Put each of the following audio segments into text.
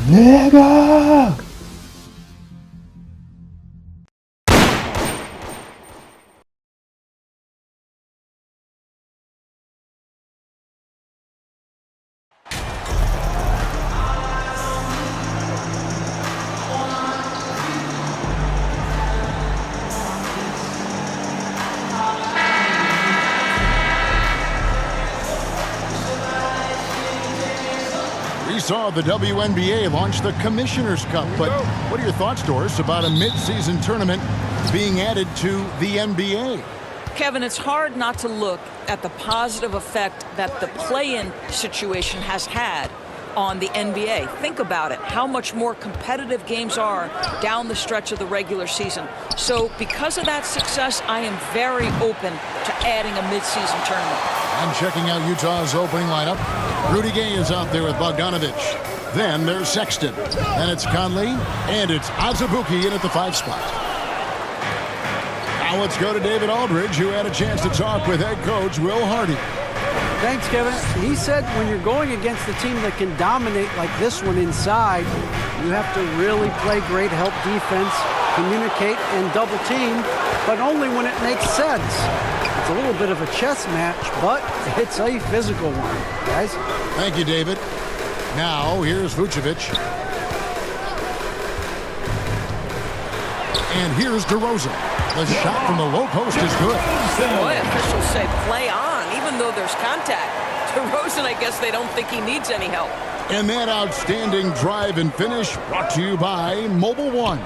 Nigga! We saw the WNBA launch the Commissioner's Cup, but what are your thoughts, Doris, about a mid-season tournament being added to the NBA? Kevin, it's hard not to look at the positive effect that the play-in situation has had on the NBA. Think about it, how much more competitive games are down the stretch of the regular season. So because of that success, I am very open to adding a mid-season tournament. And checking out Utah's opening lineup, Rudy Gay is out there with Bogdanovich. Then there's Sexton. Then it's Conley, and it's Azubuike in at the 5 spot. Now let's go to David Aldridge, who had a chance to talk with head coach Will Hardy. Thanks, Kevin. He said when you're going against a team that can dominate like this one inside, you have to really play great help defense, communicate, and double team, but only when it makes sense. It's a little bit of a chess match, but it's a physical one, guys. Thank you, David. Now, here's Vucevic. And here's DeRozan. The shot from the low post is good. Boy, officials say play on, even though there's contact. DeRozan, I guess they don't think he needs any help. And that outstanding drive and finish brought to you by Mobile One.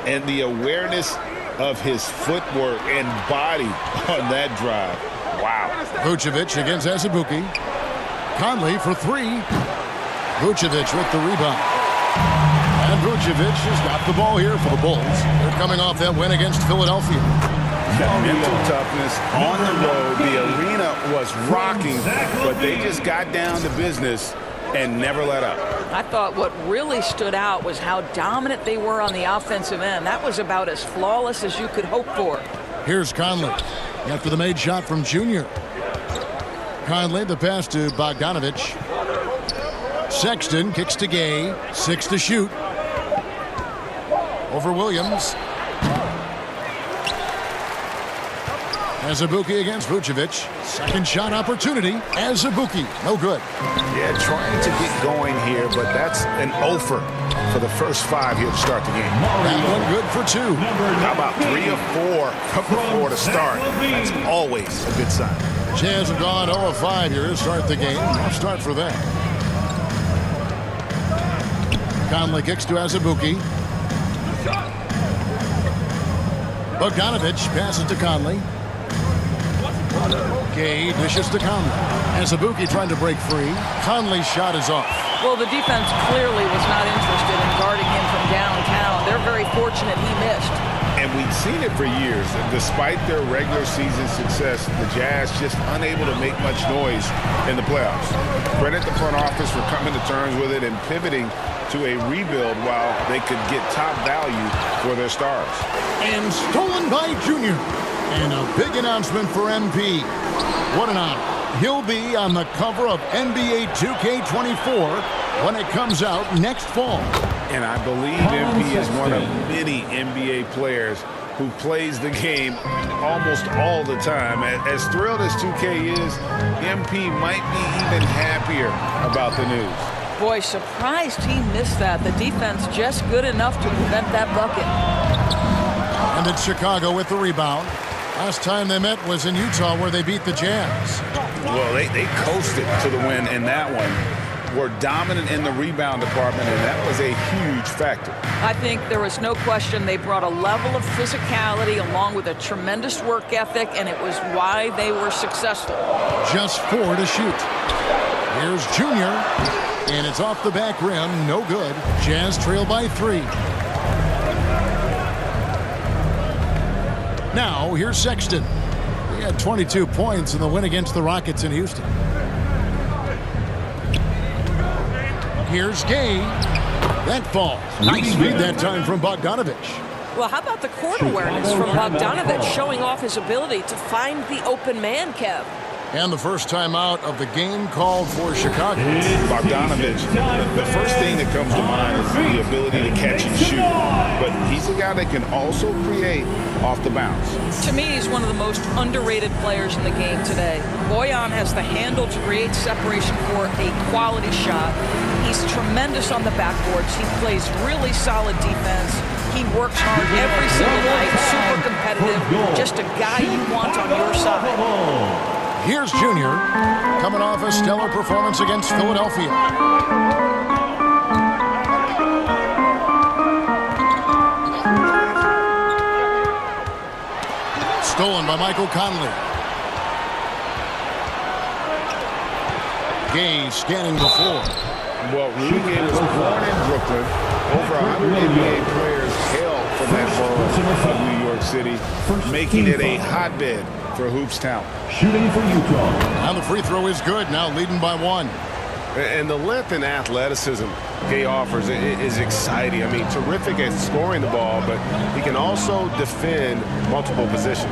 And the awareness of his footwork and body on that drive. Wow. Vucevic against Azubuike. Conley for 3. Vucevic with the rebound. And Vucevic has got the ball here for the Bulls. They're coming off that win against Philadelphia. That mental toughness on the road. The arena was rocking, but they just got down to business and never let up. I thought what really stood out was how dominant they were on the offensive end. That was about as flawless as you could hope for. Here's Conley after the made shot from Junior. Conley, the pass to Bogdanovich. Sexton kicks to Gay. 6 to shoot. Over Williams. Azubuike against Vucevic. Second shot opportunity. Azubuike, no good. Yeah, trying to get going here, but that's an offer for the first 5 here to start the game. That one good for 2. How about 3 of 4 from before to start? That's always a good sign. Jazz have gone 0 of 5 here to start the game. Tough start for them. Conley kicks to Azubuike. Bogdanovich passes to Conley. Gay dishes to Conley. Azubuike trying to break free. Conley's shot is off. Well, the defense clearly was not interested in guarding him from downtown. They're very fortunate he missed. And we've seen it for years. Despite their regular season success, the Jazz just unable to make much noise in the playoffs. Credit the front office for coming to terms with it and pivoting to a rebuild while they could get top value for their stars. And stolen by Junior. And a big announcement for MP. What an honor. He'll be on the cover of NBA 2K24 when it comes out next fall. And I believe MP is one of many NBA players who plays the game almost all the time. As thrilled as 2K is, MP might be even happier about the news. Boy, surprised he missed that. The defense just good enough to prevent that bucket. And it's Chicago with the rebound. Last time they met was in Utah where they beat the Jazz. Well, they coasted to the win in that one. Were dominant in the rebound department, and that was a huge factor. I think there was no question they brought a level of physicality along with a tremendous work ethic, and it was why they were successful. Just 4 to shoot. Here's Junior, and it's off the back rim, no good. Jazz trail by 3. Now, here's Sexton. He had 22 points in the win against the Rockets in Houston. Here's Gay. That falls. Nice read that time from Bogdanovich. Well, how about the court awareness from Bogdanovich showing off his ability to find the open man, Kev? And the first timeout of the game called for Chicago. Bogdanovich, the first thing that comes to mind is the ability to catch and shoot. But he's a guy that can also create off the bounce. To me, he's one of the most underrated players in the game today. Bojan has the handle to create separation for a quality shot. He's tremendous on the backboards. He plays really solid defense. He works hard every single night, super competitive, just a guy you want on your side. Here's Junior, coming off a stellar performance against Philadelphia. Stolen by Michael Conley. Gay scanning the floor. Well, Rudy Gay was born in Brooklyn. Over 100 NBA players hail from that borough of New York City, making it a hotbed for hoops talent. Shooting for Utah. Now the free throw is good, now leading by 1. And the length and athleticism Gay offers is exciting. I mean, terrific at scoring the ball, but he can also defend multiple positions.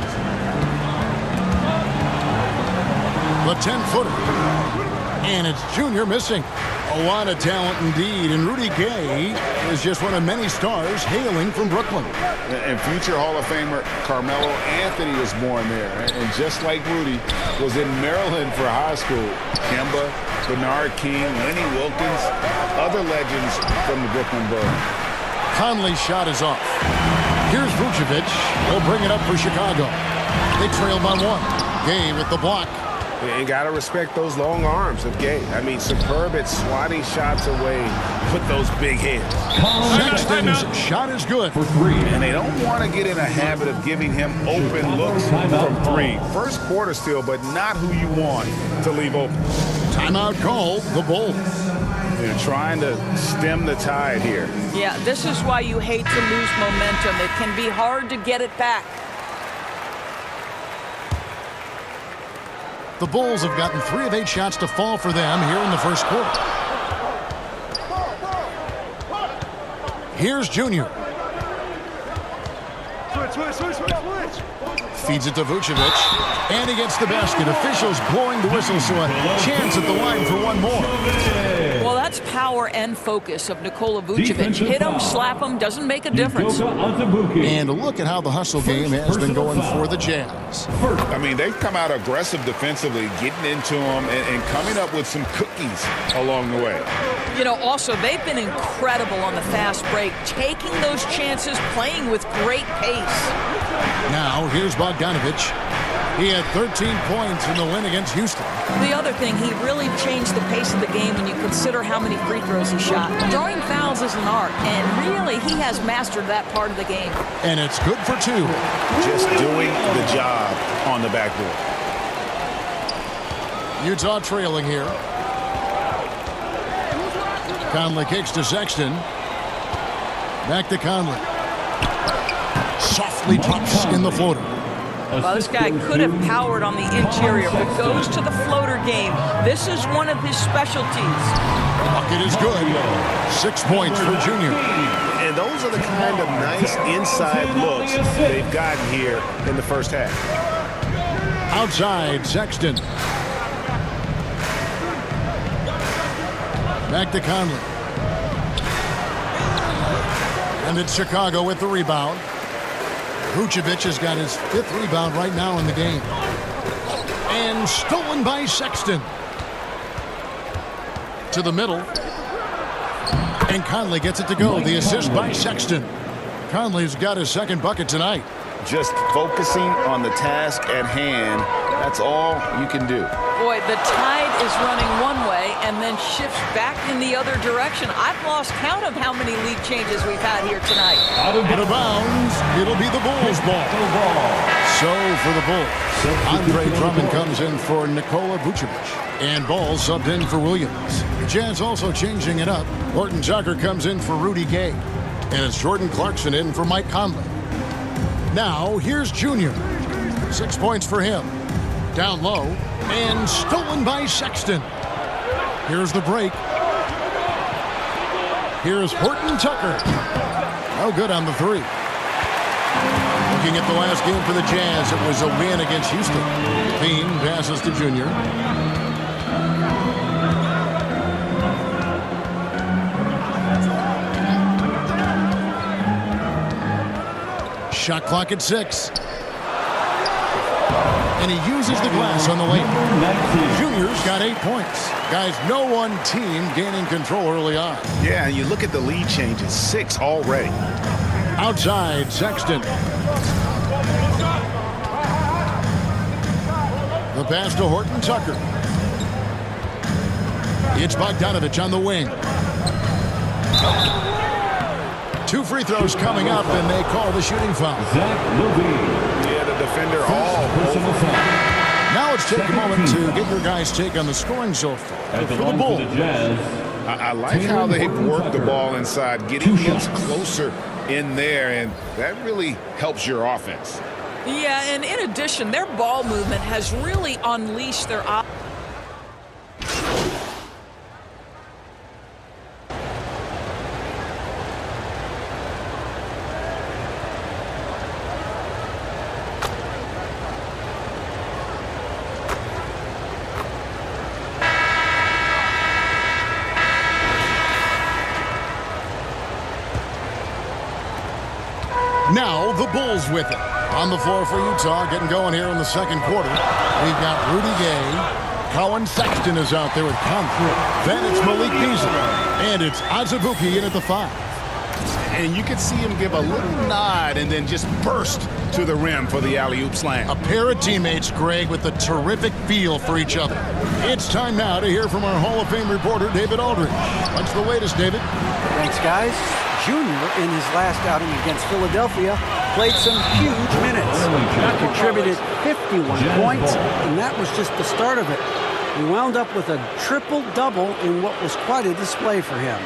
The 10-footer. And it's Junior missing. A lot of talent indeed, and Rudy Gay is just one of many stars hailing from Brooklyn. And future Hall of Famer Carmelo Anthony was born there. And just like Rudy, was in Maryland for high school. Kemba, Bernard King, Lenny Wilkins, other legends from the Brooklyn borough. Conley's shot is off. Here's Vucevic. He'll bring it up for Chicago. They trail by 1. Gay with the block. And got to respect those long arms of Gay. I mean, superb at swatting shots away. Put those big hands. Sexton's shot is good. For 3. And they don't want to get in a habit of giving him open looks from 3. First quarter still, but not who you want to leave open. Timeout call, the Bulls. They're trying to stem the tide here. Yeah, this is why you hate to lose momentum. It can be hard to get it back. The Bulls have gotten 3 of 8 shots to fall for them here in the first quarter. Here's Junior. Feeds it to Vucevic. And he gets the basket. Officials blowing the whistle, so a chance at the line for one more. Well, that's power and focus of Nikola Vucevic. Hit him, slap him, doesn't make a difference. And look at how the hustle game has been going for the Jazz. I mean, they've come out aggressive defensively, getting into them and coming up with some cookies along the way. You know, also, they've been incredible on the fast break, taking those chances, playing with great pace. Now, here's Bogdanovich. He had 13 points in the win against Houston. The other thing, he really changed the pace of the game when you consider how many free throws he shot. Drawing fouls is an art, and really, he has mastered that part of the game. And it's good for 2. Just doing the job on the backboard. Utah trailing here. Conley kicks to Sexton. Back to Conley. Softly drops in the floater. Well, this guy could have powered on the interior, but goes to the floater game. This is one of his specialties. Bucket is good. 6 points for Junior. And those are the kind of nice inside looks they've gotten here in the first half. Outside, Sexton. Back to Conley. And it's Chicago with the rebound. Vucevic has got his 5th rebound right now in the game. And stolen by Sexton. To the middle. And Conley gets it to go. The assist by Sexton. Conley's got his 2nd bucket tonight. Just focusing on the task at hand. That's all you can do. Boy, the tide is running one way and then shifts back in the other direction. I've lost count of how many lead changes we've had here tonight. Out of bounds, it'll be the Bulls' ball. So for the Bulls, Andre Drummond comes in for Nikola Vucevic. And Ball subbed in for Williams. The Jazz also changing it up. Horton Tucker comes in for Rudy Gay. And it's Jordan Clarkson in for Mike Conley. Now, here's Junior. 6 points for him. Down low, and stolen by Sexton. Here's the break. Here's Horton Tucker. No good on the 3. Looking at the last game for the Jazz, it was a win against Houston. Bean passes to Junior. Shot clock at 6. And he uses the glass on the lane. Junior's got 8 points. Guys, no one team gaining control early on. Yeah, and you look at the lead changes, 6 already. Outside, Sexton. The pass to Horton Tucker. It's Bogdanovich on the wing. 2 free throws coming up, and they call the shooting foul. Yeah, the defender all over. Now let's take a moment to get your guys' take on the scoring so far for the Bulls. I like how they've worked the ball inside, getting us closer in there, and that really helps your offense. Yeah, and in addition, their ball movement has really unleashed their Now the Bulls with it. On the floor for Utah, getting going here in the second quarter. We've got Rudy Gay. Colin Sexton is out there with Conklin. Then it's Malik Beasley. And it's Azubuike in at the 5. And you can see him give a little nod and then just burst to the rim for the alley-oop slam. A pair of teammates, Greg, with a terrific feel for each other. It's time now to hear from our Hall of Fame reporter, David Aldridge. What's the latest, David? Thanks, guys. Junior, in his last outing against Philadelphia, played some huge minutes. He contributed 51 points, and that was just the start of it. He wound up with a triple-double in what was quite a display for him.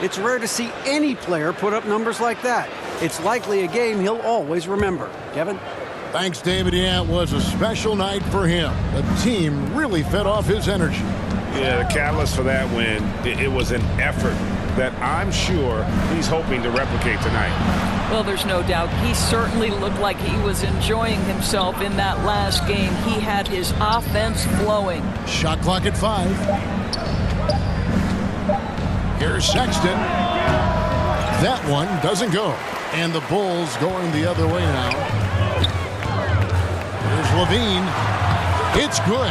It's rare to see any player put up numbers like that. It's likely a game he'll always remember. Kevin? Thanks, David. Yeah, it was a special night for him. The team really fed off his energy. Yeah, the catalyst for that win, it was an effort that I'm sure he's hoping to replicate tonight. Well, there's no doubt. He certainly looked like he was enjoying himself in that last game. He had his offense flowing. Shot clock at 5. Here's Sexton. That one doesn't go. And the Bulls going the other way now. Here's Levine. It's good.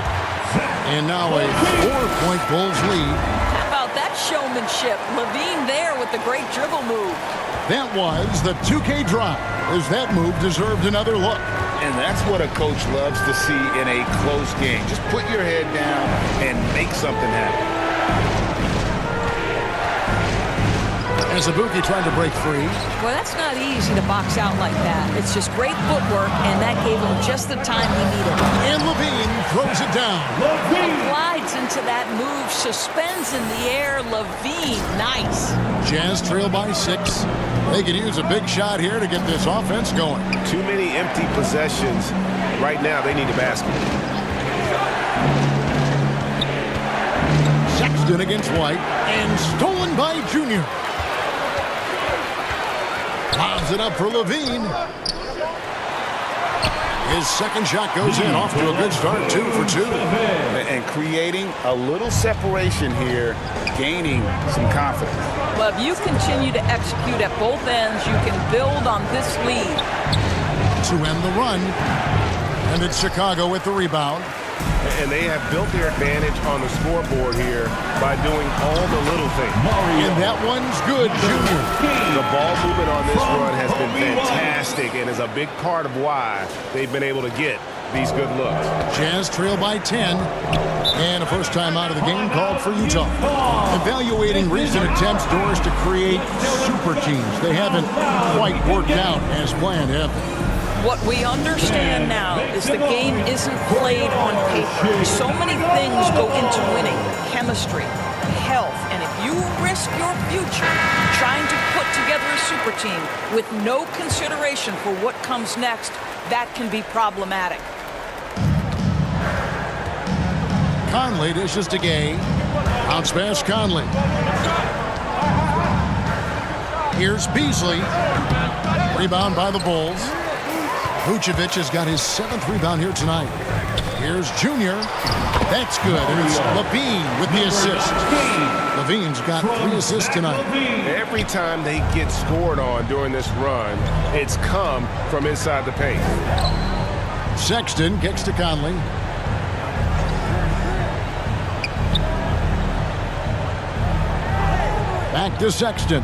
And now a 4-point Bulls lead. How about that showmanship? Levine there with the great dribble move. That was the 2K drive, as that move deserved another look. And that's what a coach loves to see in a close game. Just put your head down and make something happen. Azubuike trying to break free. Well, that's not easy to box out like that. It's just great footwork, and that gave him just the time he needed. And Levine throws it down. Glides into that move, suspends in the air. Levine, nice. Jazz trail by 6. They could use a big shot here to get this offense going. Too many empty possessions. Right now, they need a basket. Sexton against White, and stolen by Junior. Lobs it up for Levine. His second shot goes in, off to a good start, 2 for 2. And creating a little separation here, gaining some confidence. But if you continue to execute at both ends, you can build on this lead. To end the run. And it's Chicago with the rebound. And they have built their advantage on the scoreboard here by doing all the little things. And that one's good, Junior. The ball movement on this run has been fantastic and is a big part of why they've been able to get these good looks. Jazz trail by 10. And a first time out of the game called for Utah. Evaluating recent attempts, Doris, to create super teams. They haven't quite worked out as planned, have they? What we understand now is the game isn't played on paper. So many things go into winning. Chemistry, health, and if you risk your future trying to put together a super team with no consideration for what comes next, that can be problematic. Conley dishes to Gay. Bounce pass Conley. Here's Beasley. Rebound by the Bulls. Vucevic has got his 7th rebound here tonight. Here's Junior. That's good. There's Levine with the assist. Levine's got 3 assists tonight. Every time they get scored on during this run, it's come from inside the paint. Sexton kicks to Conley. Back to Sexton.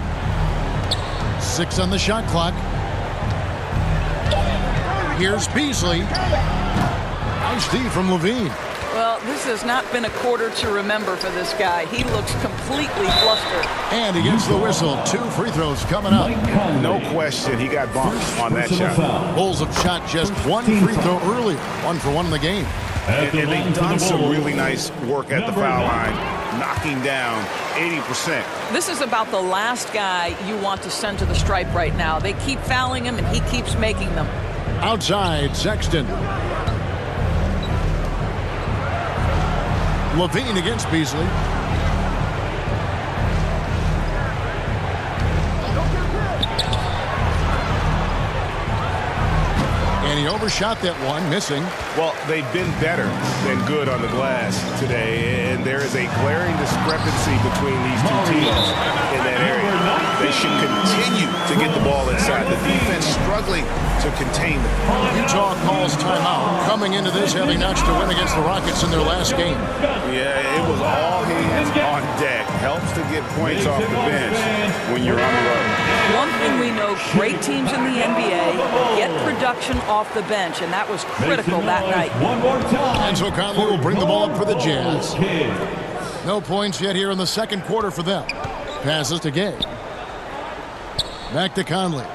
6 on the shot clock. Here's Beasley. Nice D from Levine. Well, this has not been a quarter to remember for this guy. He looks completely flustered. And he gets the whistle. 2 free throws coming up. No question, he got bumped on that shot. Bulls have shot just 1 free throw earlier. 1 for 1 in the game. And they've done some really nice work at the foul line, knocking down 80%. This is about the last guy you want to send to the stripe right now. They keep fouling him, and he keeps making them. Outside, Sexton. Levine against Beasley. And he overshot that one, missing. Well, they've been better than good on the glass today, and there is a glaring discrepancy between these two teams in that area. They should continue to get the ball inside. The defense struggling to contain them. Utah calls timeout, coming into this having notched to win against the Rockets in their last game. Yeah, it was all hands on deck. Helps to get points off the bench when you're on the road. One thing we know, great teams in the NBA get production off the bench, and that was critical that night. And so Conley will bring the ball up for the Jazz. No points yet here in the second quarter for them. Passes to Gay. Back to Conley.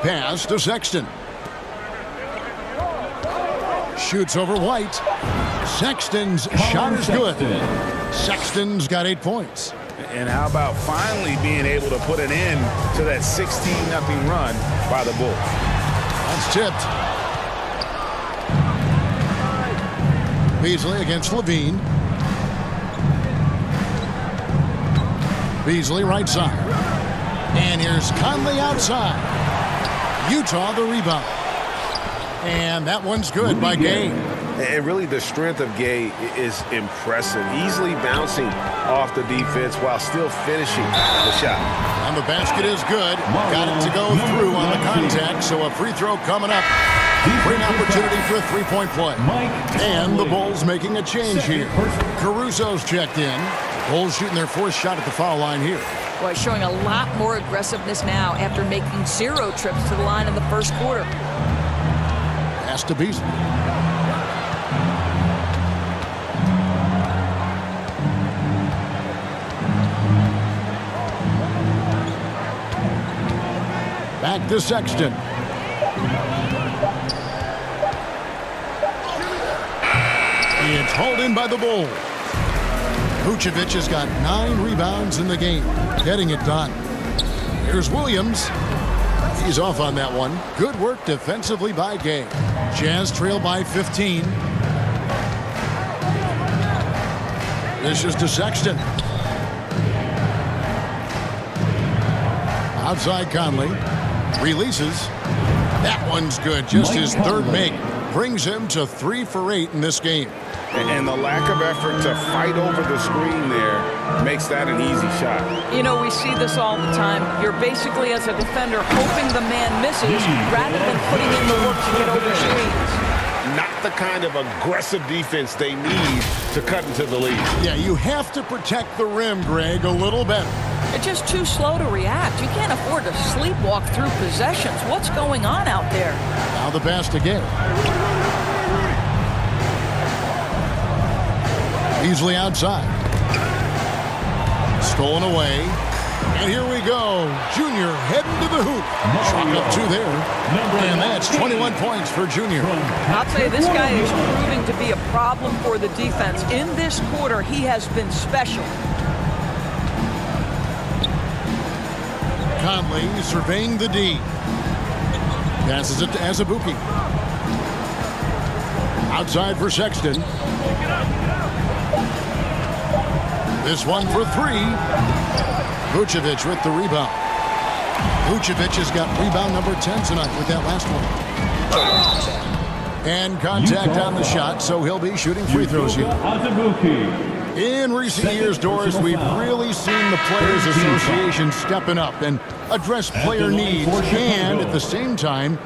Pass to Sexton. Shoots over White. Sexton's shot is good. Sexton's got 8 points. And how about finally being able to put an end to that 16-0 run by the Bulls? That's tipped. Beasley against Levine. Beasley right side. And here's Conley outside. Utah the rebound. And that one's good by Gay. And really the strength of Gay is impressive. Easily bouncing off the defense while still finishing the shot. And the basket is good. Got it to go through on the contact, so a free throw coming up. Great opportunity for a 3-point play. And the Bulls making a change here. Caruso's checked in. Bulls shooting their 4th shot at the foul line here. Boy, showing a lot more aggressiveness now after making 0 trips to the line in the first quarter. Pass to Beasley. Back to Sexton. It's hauled in by the Bulls. Vucevic has got 9 rebounds in the game, getting it done. Here's Williams. He's off on that one. Good work defensively by Gay. Jazz trail by 15. This is to Sexton. Outside Conley. Releases. That one's good. Just his 3rd make. Brings him to 3 for 8 in this game. And the lack of effort to fight over the screen there makes that an easy shot. You know, we see this all the time. You're basically, as a defender, hoping the man misses rather than putting in the work to get over screens. Not the kind of aggressive defense they need to cut into the lead. Yeah, you have to protect the rim, Greg, a little better. It's just too slow to react. You can't afford to sleepwalk through possessions. What's going on out there? Now the pass to Gay. Easily outside. Stolen away. And here we go. Junior heading to the hoop. Shot up 2 there. And that's 21 points for Junior. I'll tell you, this guy is proving to be a problem for the defense. In this quarter, he has been special. Conley surveying the D. Passes it to Azubuike. Outside for Sexton. This one for 3. Vucevic with the rebound. Vucevic has got rebound number 10 tonight with that last one. And contact on the shot, so he'll be shooting free throws here. In recent years, Doris, we've really seen the Players Association stepping up and address player needs and, at the same time,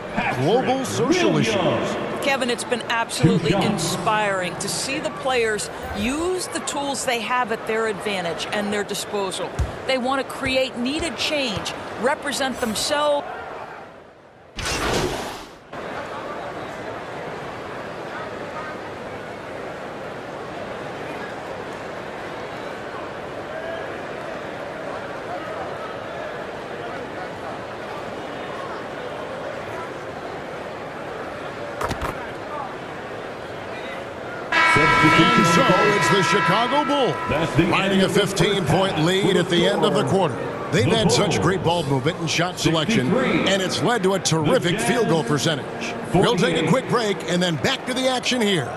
global social issues. Kevin, it's been absolutely inspiring to see the players use the tools they have at their advantage and their disposal. They want to create needed change, represent themselves. And so it's the Chicago Bulls riding a 15-point lead at the end of the quarter. They've had such great ball movement and shot selection, and it's led to a terrific field goal percentage. We'll take a quick break and then back to the action here.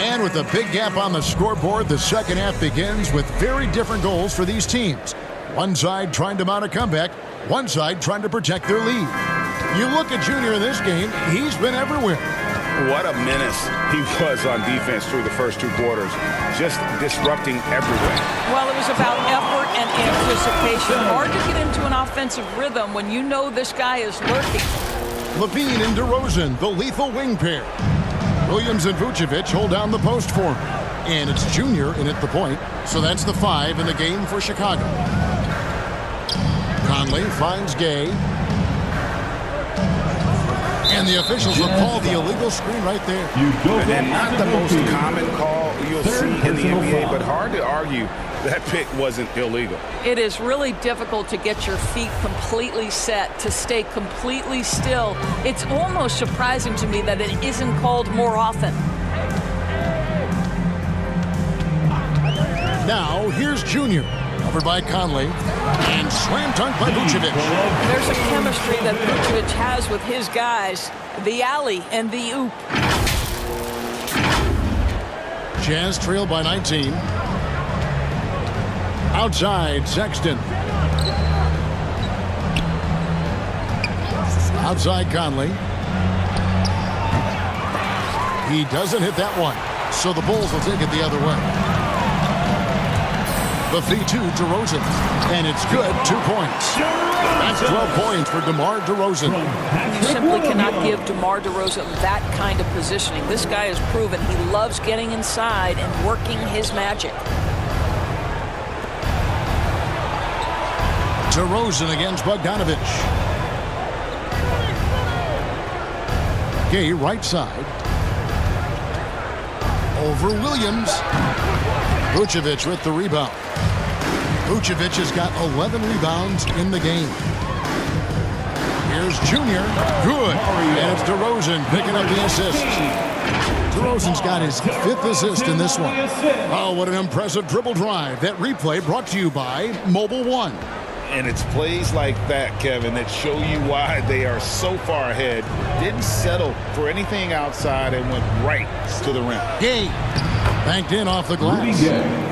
And with a big gap on the scoreboard, the second half begins with very different goals for these teams. One side trying to mount a comeback, one side trying to protect their lead. You look at Junior in this game, he's been everywhere. What a menace he was on defense through the first two quarters, just disrupting everywhere. Well, it was about effort and anticipation. Hard to get into an offensive rhythm when you know this guy is lurking. Levine and DeRozan, the lethal wing pair. Williams and Vucevic hold down the post for him. And it's Junior in at the point, so that's the 5 in the game for Chicago. Conley finds Gay. And the officials will call the illegal screen right there. And not the most common call you'll see in the NBA, but hard to argue that pick wasn't illegal. It is really difficult to get your feet completely set, to stay completely still. It's almost surprising to me that it isn't called more often. Now, here's Junior. Covered by Conley. And slam dunk by Vucevic. There's a chemistry that Vucevic has with his guys. The alley and the oop. Jazz trail by 19. Outside, Sexton. Outside, Conley. He doesn't hit that one, so the Bulls will take it the other way. The feed to DeRozan, and it's good, 2 points. That's 12 points for DeMar DeRozan. You simply cannot give DeMar DeRozan that kind of positioning. This guy has proven he loves getting inside and working his magic. DeRozan against Bogdanovic. Gay right side. Over Williams. Vucevic with the rebound. Vucevic has got 11 rebounds in the game. Here's Junior. Good. And it's DeRozan picking up the assist. DeRozan's got his 5th assist in this one. Oh, what an impressive dribble drive. That replay brought to you by Mobile One. And it's plays like that, Kevin, that show you why they are so far ahead. Didn't settle for anything outside and went right to the rim. Gay banked in off the glass.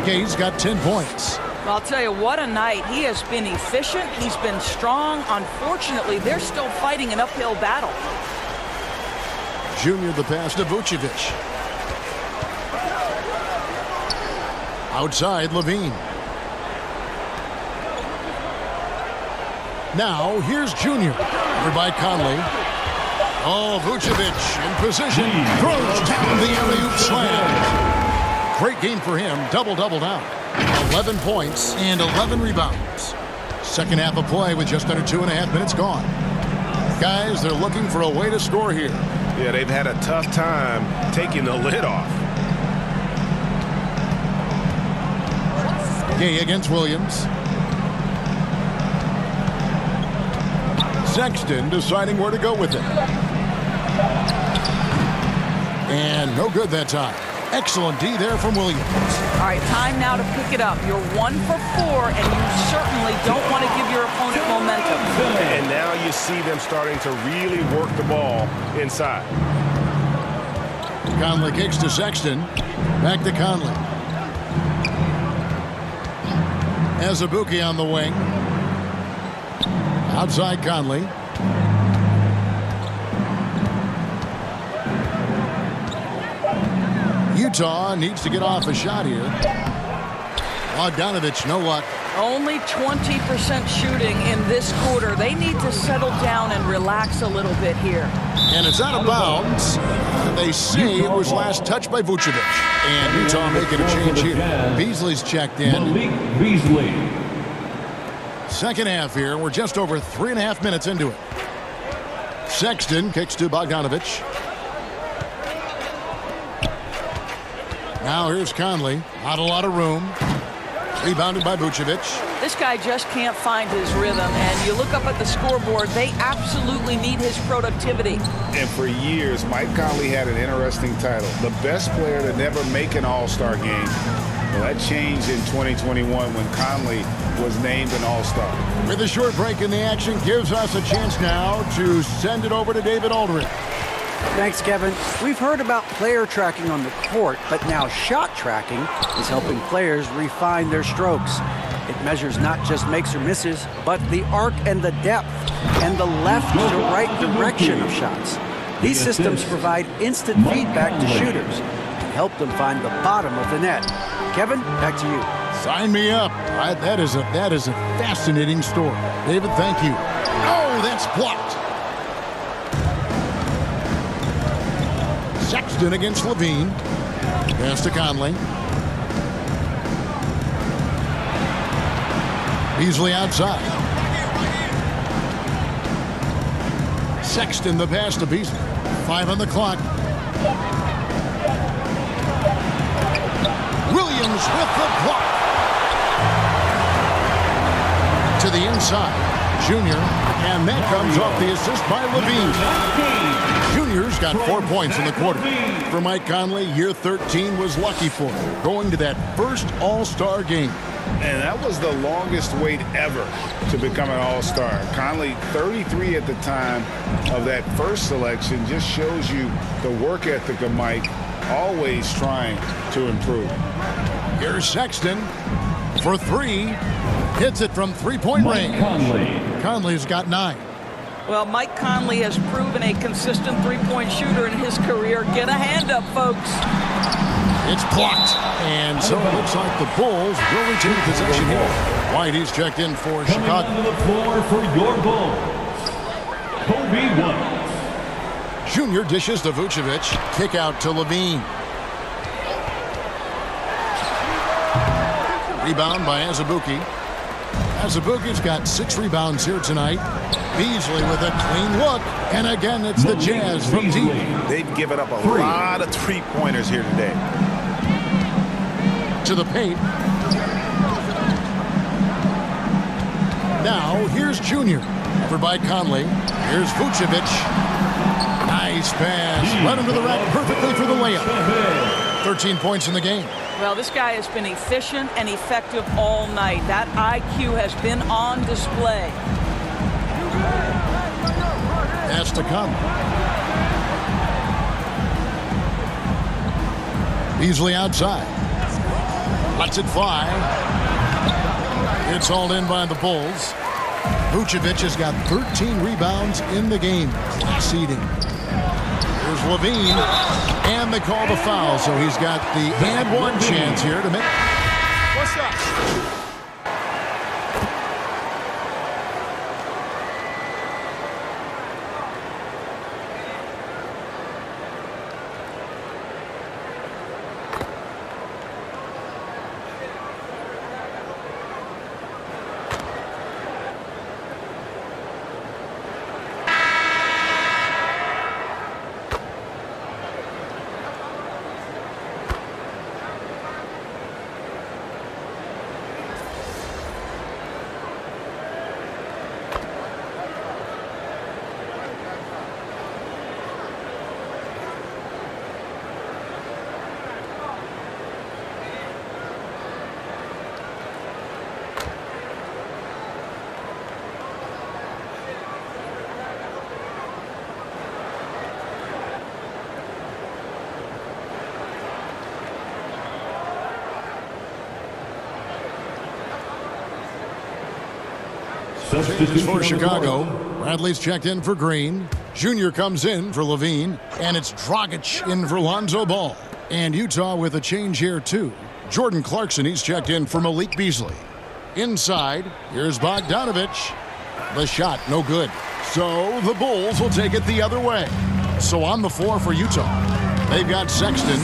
Gay's got 10 points. Well, I'll tell you, what a night. He has been efficient. He's been strong. Unfortunately, they're still fighting an uphill battle. Junior the pass to Vucevic. Outside, Levine. Now, here's Junior. Over by Conley. Oh, Vucevic in position. Throws down the alley-oop slam. Great game for him. Double-double down. 11 points and 11 rebounds. Second half of play with just under 2.5 minutes gone. Guys, they're looking for a way to score here. Yeah, they've had a tough time taking the lid off. Gay against Williams. Sexton deciding where to go with it. And no good that time. Excellent D there from Williams. All right, time now to pick it up. You're 1 for 4, and you certainly don't want to give your opponent momentum. And now you see them starting to really work the ball inside. Conley kicks to Sexton. Back to Conley. Azubuike on the wing. Outside Conley. Utah needs to get off a shot here. Bogdanovich, no luck. Only 20% shooting in this quarter. They need to settle down and relax a little bit here. And it's out of bounds. They say it was last touched by Vucevic. And Utah making a change here. Beasley's checked in. Beasley. Second half here. We're just over 3.5 minutes into it. Sexton kicks to Bogdanovich. Now here's Conley. Not a lot of room. Rebounded by Vucevic. This guy just can't find his rhythm, and you look up at the scoreboard, they absolutely need his productivity. And for years, Mike Conley had an interesting title. The best player to never make an All-Star game. Well, that changed in 2021 when Conley was named an All-Star. With a short break in the action, gives us a chance now to send it over to David Aldridge. Thanks, Kevin. We've heard about player tracking on the court, but now shot tracking is helping players refine their strokes. It measures not just makes or misses, but the arc and the depth and the left to right direction of shots. These systems provide instant feedback to shooters and help them find the bottom of the net. Kevin, back to you. Sign me up. That is a fascinating story. David, thank you. Oh, that's blocked. Sexton against Levine. Pass to Conley. Beasley outside. Sexton the pass to Beasley. 5 on the clock. Williams with the block. To the inside. Junior. And that comes off the assist by Levine. Junior's got 4 points in the quarter. For Mike Conley, year 13 was lucky for him, going to that first All-Star game. And that was the longest wait ever to become an All-Star. Conley, 33 at the time of that first selection, just shows you the work ethic of Mike, always trying to improve. Here's Sexton for 3. Hits it from three-point range. Conley's got 9. Well, Mike Conley has proven a consistent three-point shooter in his career. Get a hand up, folks. It's blocked. And so it looks like the Bulls will retain possession here. Whitey's checked in for Chicago. On the floor for your Bulls, Kobe White. Junior dishes to Vucevic. Kick out to Levine. Rebound by Azubuike. Azubuike's got 6 rebounds here tonight. Beasley with a clean look. And again, it's the Jazz from deep. They've given up a lot of three-pointers here today. To the paint. Now, here's Junior. Covered by Conley. Here's Vucevic. Nice pass. Right under the rack perfectly for the layup. 13 points in the game. Well, this guy has been efficient and effective all night. That IQ has been on display. That's to come. Beasley outside. Lets it fly. It's hauled in by the Bulls. Vucevic has got 13 rebounds in the game. Class eating. Here's Levine. And they call the foul, so he's got the and one chance here to make. What's up? Changes for Chicago. Bradley's checked in for Green. Junior comes in for Levine. And it's Dragic in for Lonzo Ball. And Utah with a change here, too. Jordan Clarkson, he's checked in for Malik Beasley. Inside, here's Bogdanovich. The shot, no good. So the Bulls will take it the other way. So on the floor for Utah, they've got Sexton.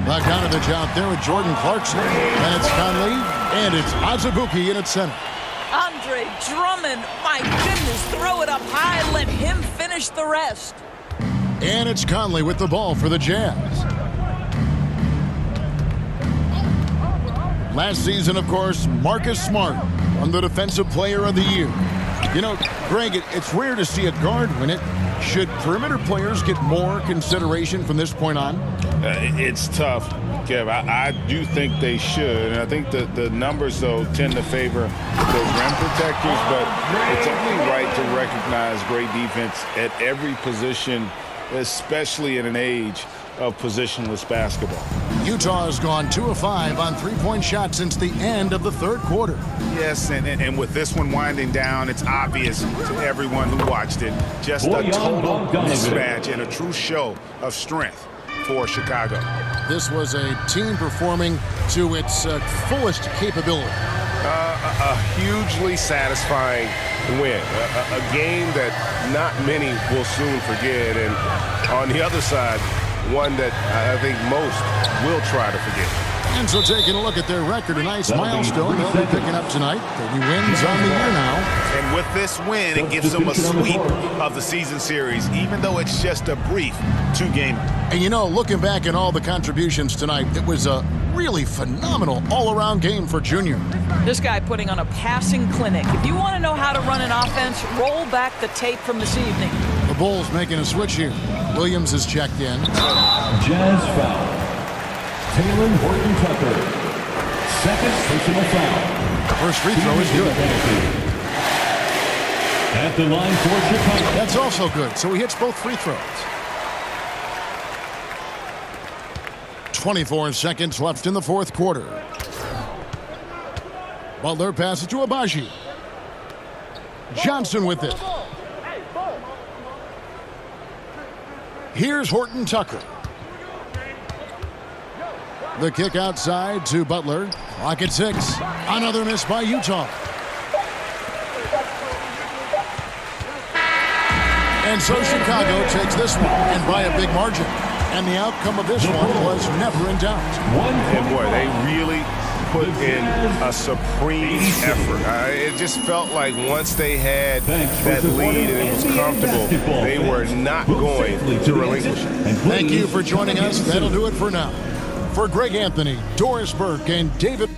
Bogdanovich out there with Jordan Clarkson. And it's Conley. And it's Azubuike in its center. Andre Drummond, my goodness, throw it up high, let him finish the rest. And it's Conley with the ball for the Jazz. Last season, of course, Marcus Smart won the Defensive Player of the Year. You know, Greg, it's rare to see a guard win it. Should perimeter players get more consideration from this point on? It's tough, Kev. I do think they should. And I think the numbers, though, tend to favor those rim protectors. But it's only right to recognize great defense at every position, especially in an age of positionless basketball. Utah has gone 2 of 5 on three-point shots since the end of the third quarter. Yes, and with this one winding down, it's obvious to everyone who watched it. Just a total mismatch and a true show of strength for Chicago. This was a team performing to its fullest capability. A hugely satisfying win. A game that not many will soon forget. And on the other side, one that I think most will try to forget. And so taking a look at their record, a nice milestone they'll be picking up tonight. 30 wins on the year now. And with this win, it gives them a sweep of the season series, even though it's just a brief 2-game. And you know, looking back at all the contributions tonight, it was a really phenomenal all-around game for Junior. This guy putting on a passing clinic. If you want to know how to run an offense, roll back the tape from this evening. The Bulls making a switch here. Williams is checked in. Jazz foul. Taylor Horton Tucker. Second personal foul. First free throw is good. At the line for Chicago. That's also good. So he hits both free throws. 24 seconds left in the fourth quarter. Butler passes to Abaji. Johnson with it. Here's Horton Tucker. The kick outside to Butler. Clock at 6. Another miss by Utah. And so Chicago takes this one, and by a big margin. And the outcome of this one was never in doubt. And boy, they really put in a supreme effort. It just felt like once they had that lead and it was comfortable, they were not going to relinquish it. Thank you for joining us. That'll do it for now. For Greg Anthony, Doris Burke, and David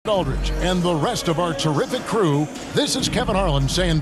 Aldridge, and the rest of our terrific crew, this is Kevin Harlan saying